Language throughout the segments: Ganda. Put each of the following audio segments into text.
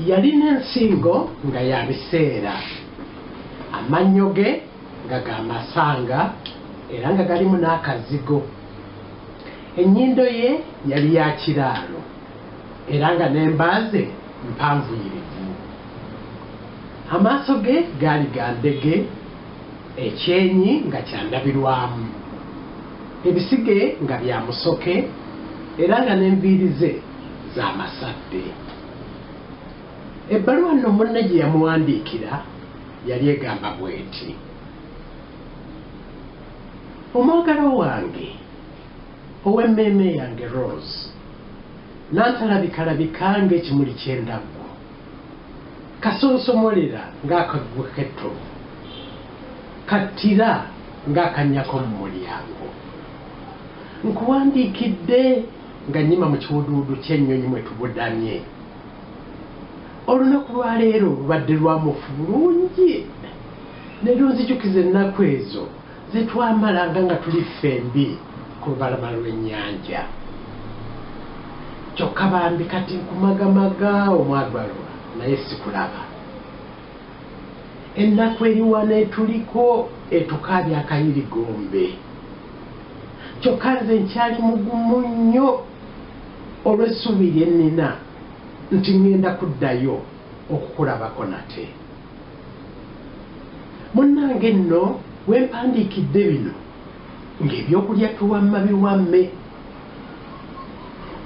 yalina ensingo nga ya biseera, amannyo ge nga ga masanga era nga galimu n'akazigo. Ennyindo ye yali ya kiraalo era nga n'embaaze mpanvuyirivu. Amaaso ge gaali ga ndege, ekyenyi nga kyandabirwamu, ebisige nga bya musoke era nga n'enviiri ze za masadde. Ebbaluwa nno munne gye yamuwandiikira yali egamba bw'eti: omwagalo wange ow'emmeeme yange Rose, n'antalabika ng'ekimuli ky'endaggu, kasonsomolera ng'akaggwa k'ettovu, kattira ng'akannyako mu mulyango. Nkuwandiikidde nga nnyima mu kiwuduwudu ky'ennyonyi mwe tubudamye. Olunaku lwa leero lubadde lwamufu bulungi, ne lunzijukiza ennaku ezo ze twamalanga nga tuli ffembi ku lubalama lw'ennyanja. Kyokka bambi kati nkumagamaga omwagalwa naye sikulaba. Ennaku eriwana etuliko etukaabya akayirigombe. Kyokka nze nkyali mugumu nnyo olw'essuubi lye nnina nti ŋŋenda kuddayo okukulabako nate. Munnange nno wempandiikidde bino ng'ebyokulya tuwamma biwamme.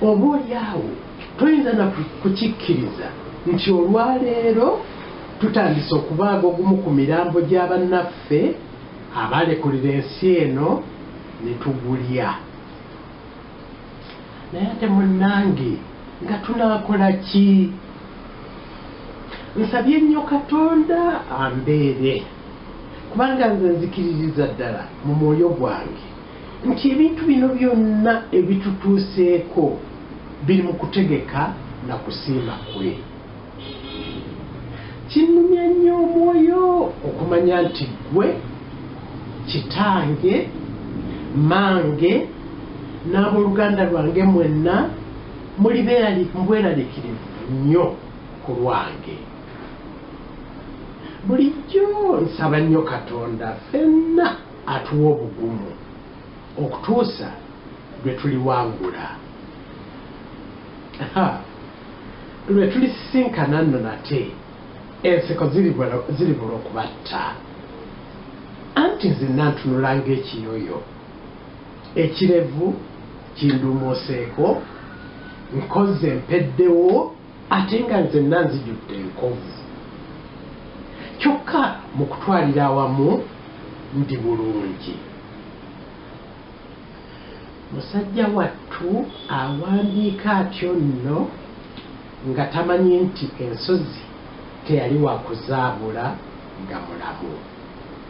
Oba olyawo toyinza na kukikkiriza nti olwaleero tutandise okubaaga ogumu ku mirambo gya bannaffe abaalekulira ensi eno ne tugulya. Naye ate munnange nga tunaakola ki? Nsabye nnyo Katonda ambeere, kubanga nze nzikiririza ddala mu mwoyo gwange nti ebintu bino byonna ebitutuuseeko biri mu kutegeka na kusiima kwe. Kinnumya nnyo omwoyo okumanya nti ggwe, kitange, mange n'abooluganda lwange mwenna muli mbweraliikirivu nnyo ku lwange. Bulijjo nsaba nnyo Katonda ffenna atuwa obugumu okutuusa lwe tuliwangula. Lwe tulisisinkana nno nate enseko ziribula okubatta. Anti nze nantunula ng'ekiyoyo, ekirevu kinduumooseeko, nkoze mpeddewo ate nga nze nanzijudde enkovu. Kyokka mu kutwalira awamu ndi bulungi. Musajja wattu awandiika atyo nno nga tamanyi nti ensozi teyali wakuzaabula nga mulamu.